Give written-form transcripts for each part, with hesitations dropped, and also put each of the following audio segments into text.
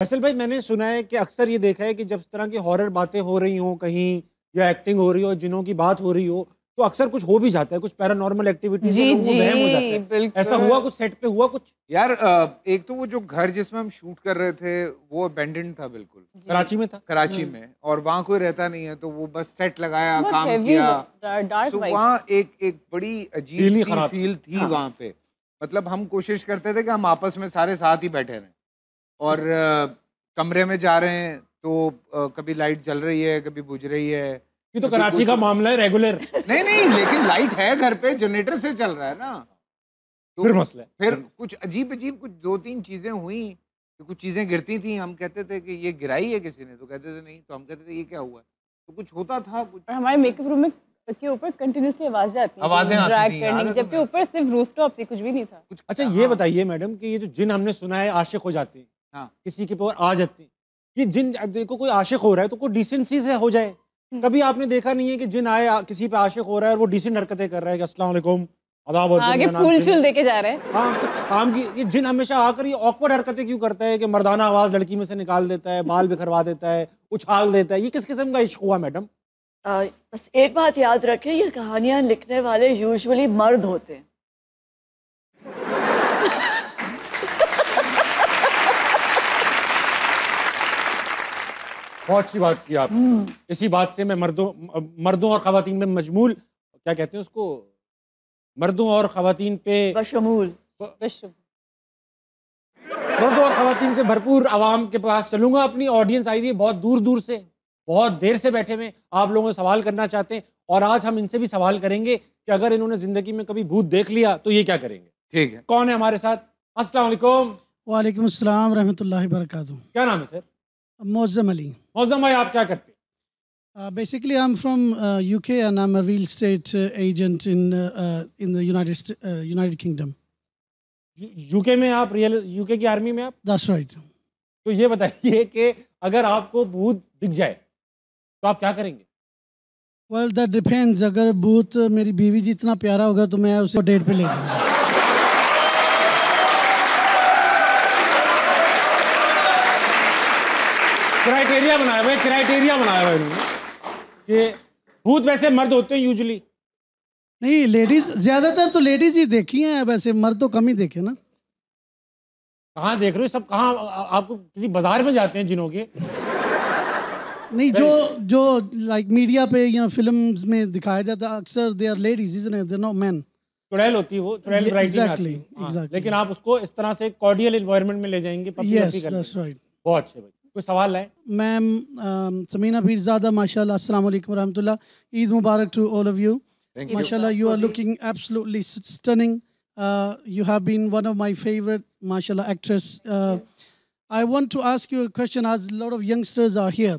फैसल भाई, मैंने सुना है कि अक्सर ये देखा है कि जब इस तरह की हॉरर बातें हो रही हों कहीं, या एक्टिंग हो रही हो, जिनों की बात हो रही हो, तो अक्सर कुछ हो भी जाता है, कुछ पैरानॉर्मल एक्टिविटी से जी लोगों को जी वहम हो जाता है। ऐसा हुआ बिल्कुल। कुछ सेट पे? हुआ कुछ? यार एक तो वो जो घर जिसमें हम शूट कर रहे थे वो अबेंडेंड था बिल्कुल, कराची में था? कराची में, और वहाँ कोई रहता नहीं है, तो वो बस सेट लगाया, बहुत काम heavy किया। Dark So, vibe. वहाँ एक बड़ी फील अजीब ही सी खराब। फील थी हाँ। वहाँ पे। मतलब हम कोशिश करते थे कि हम आपस में सारे साथ ही बैठे रहें, और कमरे में जा रहे हैं तो कभी लाइट जल रही है, कभी बुझ रही है। ये तो कभी कराची कुछ- का मामला है, रेगुलर। नहीं नहीं, लेकिन लाइट है घर पे, जनरेटर से चल रहा है ना। तो फिर मसला है। फिर कुछ अजीब अजीब कुछ 2-3 चीजें हुई, तो कुछ चीजें गिरती थी, हम कहते थे कि ये गिराई है किसी ने, तो कहते थे नहीं, तो हम कहते थे ये क्या हुआ है, तो कुछ होता था कुछ। और हमारे मेकअप रूम में के ऊपर कंटिन्यूसली आवाजें आती हैं, आवाजें आती ड्रैग थी, करने याद की, है जबकि तुम्हें? ऊपर सिर्फ रूफटॉप थी, कुछ भी नहीं था। कुछ अच्छा, हाँ, ये बताइए मैडम कि ये जो जिन हमने सुना है आशिक हो जाते हैं, हाँ। किसी के ऊपर आ जाते हैं, ये जिन, अब देखो कोई आशिक हो रहा है तो कोई डिसेंसी से हो जाए। कभी आपने देखा नहीं है कि जिन आए किसी पे आशिक हो रहा है और वो डिसेंट हरकतें कर रहा है कि अस्सलाम वालेकुम, आदाब, और आगे मेरा नाम फूल जिन है। शूल देके जा रहे हैं। हाँ, तो काम की ये जिन हमेशा आकर ये ऑकवर्ड हरकतें क्यों करता है कि मर्दाना आवाज लड़की में से निकाल देता है, बाल बिखरवा देता है, उछाल देता है? ये किस किस्म का इश्क हुआ मैडम? बस एक बात याद रखें, ये कहानियां लिखने वाले यूजुअली मर्द होते हैं। बहुत अच्छी बात की आप। इसी बात से मैं मर्दों और खवातीन में मजमूल, क्या कहते हैं उसको, मर्दों और खवातीन पे, बशमूल। मर्दों और खवातीन से भरपूर आवाम के पास चलूंगा। अपनी ऑडियंस आई हुई है बहुत दूर दूर से, बहुत देर से बैठे हुए, आप लोगों से सवाल करना चाहते हैं, और आज हम इनसे भी सवाल करेंगे कि अगर इन्होंने जिंदगी में कभी भूत देख लिया तो ये क्या करेंगे। ठीक है। कौन है हमारे साथ? अस्सलाम वालेकुम। वालेकुम अस्सलाम रहमतुल्लाहि बरकातुहू। क्या नाम है सर? मोअज़्ज़म अली। मौज़म भाई, आप क्या करते हैं? Basically, I'm from UK and I'm a real estate agent in the United Kingdom. UK में आप यूके की आर्मी में आप? That's right. तो ये बताइए कि अगर आपको भूत दिख जाए तो आप क्या करेंगे? Well, that depends. अगर भूत मेरी बीवी जितना प्यारा होगा तो मैं उसे डेट पे ले जाऊंगा। क्राइटेरिया बनाया हुआ है इन्होंने कि भूत वैसे मर्द होते हैं यूजुअली। नहीं, लेडीज ज्यादातर तो लेडीज ही देखी हैं, वैसे मर्द तो कम ही देखे ना। कहाँ देख रहे हो सब? कहाँ आपको किसी बाजार में जाते हैं जिनों के? नहीं, जो लाइक मीडिया पे या फिल्म्स में दिखाया जाता है अक्सर they are ladies, isn't it? They are not men. चुड़ैल होती है वो, चुड़ैल वैरायटी में आती है। Exactly. लेकिन आप उसको इस तरह से कॉर्डियल एनवायरनमेंट में ले जाएंगे, पप्पी Yes, वप्पी करके। that's right. बहुत अच्छे भाई। कोई सवाल है? मैम समीना पीरज़ादा, माशाल्लाह, अस्सलाम वालेकुम रहमतुल्लाह। ईद मुबारक to all of you. Thank you. Mashallah, you are looking absolutely stunning. You have been one of my favorite, mashallah, actress. I want to ask you a question, as a lot of youngsters are here,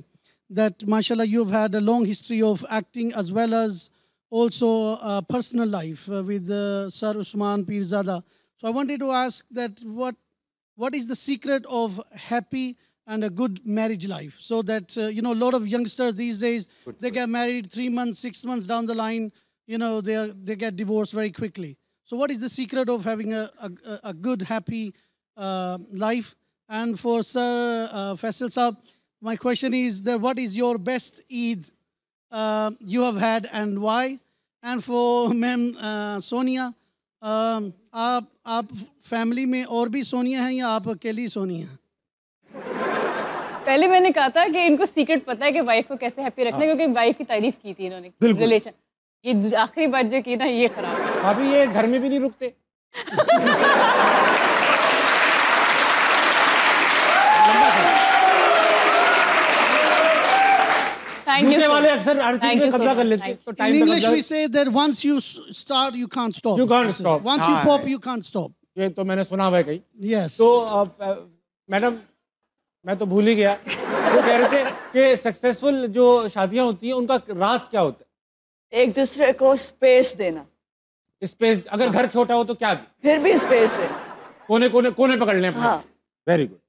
that mashallah, you've had a long history of acting as well as also personal life with Sir Usman Pirzada. So I wanted to ask that what is the secret of happy and a good marriage life, so that you know, a lot of youngsters these days, they get married 3 months, 6 months down the line, you know, they get divorced very quickly. So what is the secret of having a good, happy life? And for Sir Faisal Saab, my question is that what is your best Eid you have had and why? And for Ma'am Sonia, आप family में और भी सोनिया हैं या आप अकेली सोनिया हैं? पहले मैंने कहा था कि इनको सीक्रेट पता है कि वाइफ को कैसे हैप्पी रखना है, क्योंकि वाइफ की तारीफ की थी इन्होंने रिलेशन। ये आखिरी बात जो की ना, ये खराब है। अभी ये घर में भी नहीं रुकते। यूके वाले अक्सर हर चीज में कब्जा कर लेते हैं, तो In टाइम पे English कब्जा। we say that once you start, you can't stop. You can't stop. Once you pop, you can't stop. ये तो मैंने सुना हुआ है कहीं। Yes. तो मैडम, मैं तो भूल ही गया। वो कह रहे थे कि सक्सेसफुल जो शादियां होती हैं उनका राज क्या होता है? एक दूसरे को स्पेस देना। स्पेस? अगर घर छोटा हो तो क्या? फिर भी स्पेस देना। कोने पकड़ लें। हाँ। वेरी गुड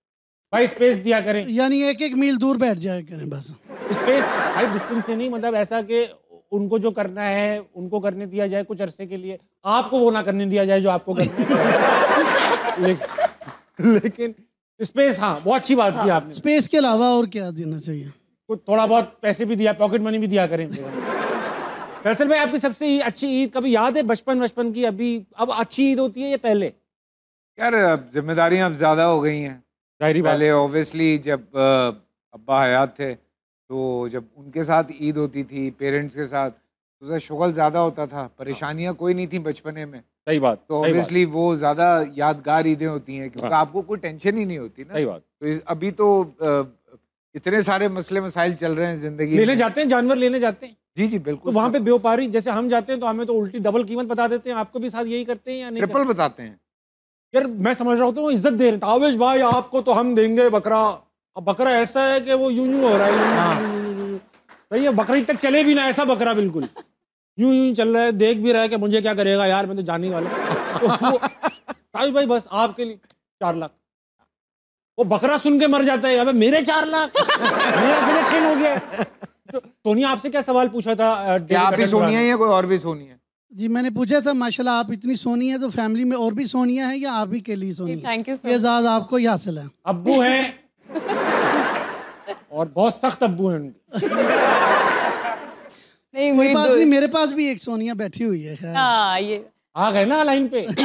भाई, स्पेस दिया करें। यानी एक मील दूर बैठ जाए करें बस। स्पेस भाई डिस्टेंस से नहीं, मतलब ऐसा कि उनको जो करना है उनको करने दिया जाए कुछ अरसे के लिए, आपको वो ना करने दिया जाए जो आपको करना है। लेकिन स्पेस, हाँ बहुत अच्छी बात की आपने। स्पेस के अलावा और क्या देना चाहिए? कुछ थोड़ा बहुत पैसे भी दिया, पॉकेट मनी भी दिया करें। फैसल भाई, आपकी सबसे अच्छी ईद कभी याद है बचपन की? अभी अब अच्छी ईद होती है या पहले? यार अब जिम्मेदारियां अब ज़्यादा हो गई हैं। जाहिर बात। पहले ऑब्वियसली जब अब्बा हयात थे तो जब उनके साथ ईद होती थी पेरेंट्स के साथ, तो उसका शुगल ज़्यादा होता था, परेशानियां कोई नहीं थी बचपने में। सही बात। तो ऑब्वियसली वो ज़्यादा यादगार ईदें होती हैं क्योंकि आपको कोई टेंशन ही नहीं होती ना। सही बात। तो अभी तो इतने सारे मसले मसाइल चल रहे हैं जिंदगी लेने में। जाते हैं, जानवर लेने जाते हैं। जी जी तो बिल्कुल। वहाँ पे व्यापारी जैसे हम जाते हैं तो हमें तो उल्टी डबल कीमत बता देते हैं। आपको भी साथ यही करते हैं या नहीं? ट्रिपल बताते हैं यार मैं समझ रहा होता हूँ इज्जत दे रहे हैं, तावेश भाई आपको तो हम देंगे बकरा। अब बकरा ऐसा है कि वो यूं यूं हो रहा है, सही है, बकरी तक चले भी ना, ऐसा बकरा बिल्कुल यूं यूं चल रहा है, देख भी रहा है कि मुझे क्या करेगा यार, मैं तो जाने वाला। तो तावेश भाई बस आपके लिए 4 लाख। वो बकरा सुन के मर जाता है, अबे मेरे 4 लाख, मेरा सिलेक्शन हो गया। तो सोनिया आपसे क्या सवाल पूछा था? क्या आप ही सोनी है या कोई और भी सोनी है? जी मैंने पूछा था, माशाल्लाह आप इतनी सोनी है तो फैमिली में और भी सोनिया है या आप ही के लिए सोनी है? थैंक यू सो ये एजाज आपको ही हासिल है। अब्बू हैं और बहुत सख्त अब्बू हैं उनके। नहीं, कोई बात नहीं, मेरे पास भी एक सोनिया बैठी हुई है। खैर हाँ, ये आ गए ना लाइन पे। अगला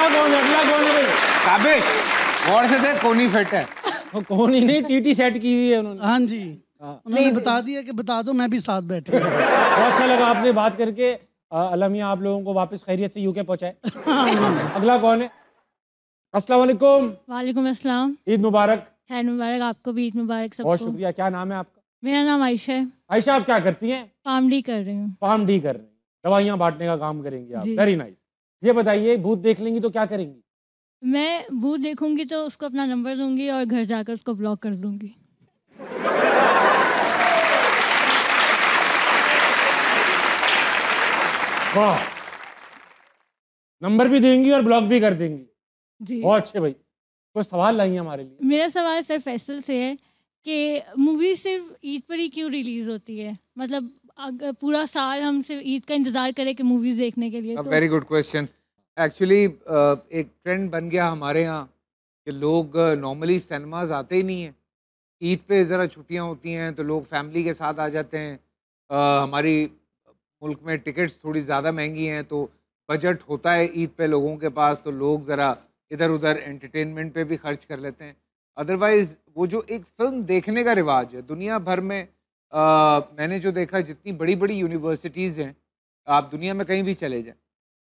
कौन है भाई? काबिश गौर से देख, कोनी फिट है। वो कौन ही नहीं, टीटी सेट की हुई है उन्होंने। हाँ जी, उन्होंने बता दिया कि बता दो, मैं भी साथ बैठी हूँ। बहुत अच्छा लगा आपसे बात करके। अल्लाह मियां आप लोगों को वापस खैरियत से यूके पहुंचाए। अगला कौन है? अस्सलाम वालेकुम। वालेकुम अस्सलाम। ईद मुबारक। खैर मुबारक, आपको भी ईद मुबारक सबको। बहुत शुक्रिया। क्या नाम है आपका? मेरा नाम आयशा है। आयशा, आप क्या करती हैं? कॉमेडी कर रही हूँ। फार्म डी कर रही हैं, दवाइयाँ बांटने का काम करेंगी आप। जी। Very nice. ये बताइए, भूत देख लेंगी तो क्या करेंगी? मैं भूत देखूंगी तो उसको अपना नंबर दूंगी और घर जाकर उसको ब्लॉक कर दूंगी। वाह, नंबर भी देंगी और ब्लॉक भी कर देंगी। जी। बहुत अच्छे भाई। कोई सवाल लाइए हमारे लिए? मेरा सवाल सर फैसल से है कि मूवी सिर्फ ईद पर ही क्यों रिलीज होती है? मतलब अगर पूरा साल हम सिर्फ ईद का इंतजार करें कि मूवीज देखने के लिए तो। Very good question. एक्चुअली एक ट्रेंड बन गया हमारे यहाँ कि लोग नॉर्मली सिनेमाज आते ही नहीं हैं। ईद पे ज़रा छुट्टियाँ होती हैं तो लोग फैमिली के साथ आ जाते हैं। हमारी मुल्क में टिकट्स थोड़ी ज़्यादा महंगी हैं तो बजट होता है ईद पे लोगों के पास, तो लोग ज़रा इधर उधर एंटरटेनमेंट पे भी खर्च कर लेते हैं। अदरवाइज़ वो जो एक फ़िल्म देखने का रिवाज है दुनिया भर में, मैंने जो देखा जितनी बड़ी बड़ी यूनिवर्सिटीज़ हैं, आप दुनिया में कहीं भी चले जाएं,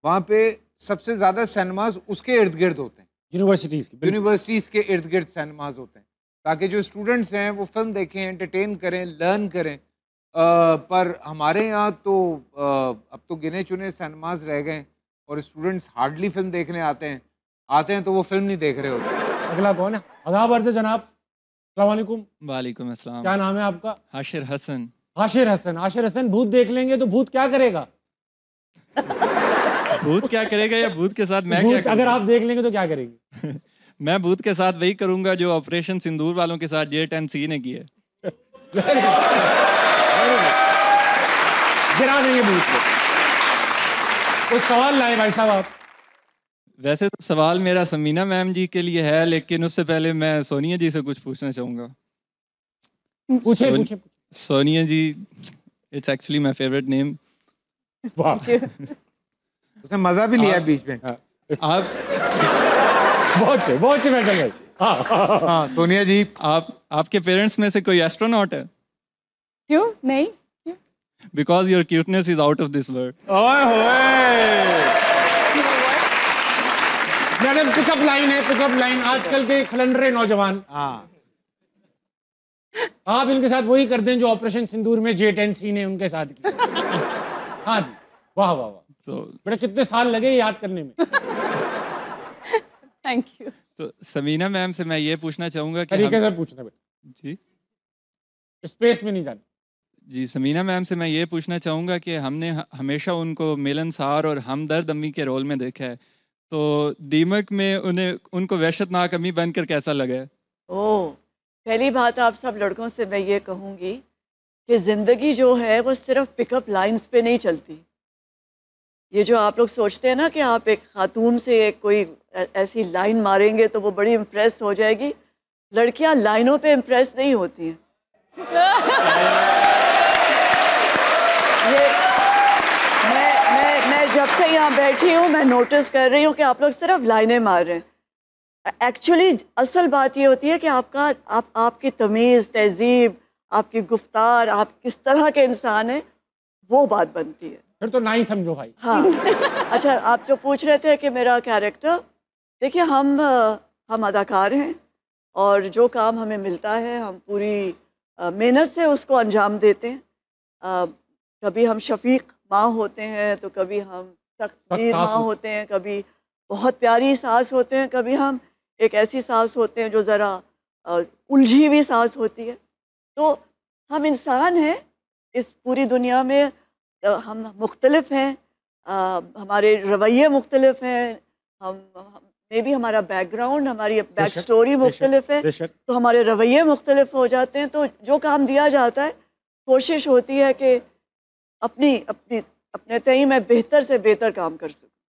वहाँ पे सबसे ज़्यादा सिनेमाज उसके इर्द गिर्द होते हैं। यूनिवर्सिटीज़ के इर्द गिर्द सिनेमाज होते हैं ताकि जो स्टूडेंट्स हैं वो फिल्म देखें, एंटरटेन करें, लर्न करें। पर हमारे यहाँ तो अब तो गिने चुने सिनेमाज रह गए और स्टूडेंट्स हार्डली फिल्म देखने आते हैं तो वो फिल्म नहीं देख रहे होते। अगला कौन है? आदाब अर्ज़ जनाब। अस्सलाम वालेकुम। वालेकुम अस्सलाम। क्या नाम है आपका? हाशिर हसन। हाशिर हसन। हाशिर हसन, भूत देख लेंगे तो भूत क्या करेगा? भूत क्या करेगा या भूत के साथ मैं क्या भूत अगर आप देख लेंगे तो क्या करेंगे? मैं भूत के साथ वही करूंगा जो ऑपरेशन सिंदूर वालों के साथ J10C ने किया। गिरा देंगे भूत को। कुछ सवाल लाए भाई साहब आप? वैसे तो सवाल मेरा समीना मैम जी के लिए है, लेकिन उससे पहले मैं सोनिया जी से कुछ पूछना चाहूँगा। पूछे। Sonia ji, it's actually my favourite name. वाह, उसने मजा भी लिया बीच में। आप बहुत फैसल भाई। हाँ सोनिया जी, आपके पेरेंट्स में से कोई एस्ट्रोनॉट है? क्यों नहीं? Because your cuteness is out of this world. ओए होए, मैडम पिकअप लाइन है, पिकअप लाइन। आजकल के खलंडरे नौजवान, हाँ आप इनके साथ वही कर दें जो ऑपरेशन सिंदूर में J10C ने उनके साथ किया। हाँ जी, वाह वाह वाह। तो बेटा कितने साल लगे याद करने में? Thank you. तो समीना मैम से मैं ये पूछना चाहूँगा कि तरीके से पूछना बेटा, जी स्पेस में नहीं जाना। जी, समीना मैम से मैं ये पूछना चाहूँगा कि हमने हमेशा उनको मिलनसार और हमदर्द अम्मी के रोल में देखा है, तो दीमक में उनको वहशतनाक अम्मी बनकर कैसा लगा है? ओह, पहली बात आप सब लड़कों से मैं ये कहूँगी कि ज़िंदगी जो है वो सिर्फ पिकअप लाइंस पे नहीं चलती। ये जो आप लोग सोचते हैं ना कि आप एक खातून से कोई ऐसी लाइन मारेंगे तो वो बड़ी इम्प्रेस हो जाएगी। लड़कियां लाइनों पे इम्प्रेस नहीं होती हैं। ये मैं जब से यहाँ बैठी हूँ मैं नोटिस कर रही हूँ कि आप लोग सिर्फ लाइनें मार रहे हैं। एक्चुअली असल बात ये होती है कि आपकी तमीज़, तहजीब, आपकी गुफ्तार, आप किस तरह के इंसान हैं, वो बात बनती है। फिर तो ना ही समझो भाई। हाँ। अच्छा, आप जो पूछ रहे थे कि मेरा कैरेक्टर, देखिए हम अदाकार हैं और जो काम हमें मिलता है हम पूरी मेहनत से उसको अंजाम देते हैं। कभी हम शफीक माँ होते हैं तो कभी हम सख्त माँ होते हैं, कभी बहुत प्यारी सास होते हैं, कभी हम एक ऐसी सास होते हैं जो ज़रा उलझी हुई सास होती है। तो हम इंसान हैं, इस पूरी दुनिया में हम मुख्तलिफ हैं, हमारे रवैये मुख्तलिफ हैं, मे भी हमारा बैकग्राउंड, हमारी बैक स्टोरी मुख्तलिफ है, तो हमारे रवैये मुख्तलिफ हो जाते हैं। तो जो काम दिया जाता है कोशिश होती है कि अपने तय में बेहतर से बेहतर काम कर सकूं।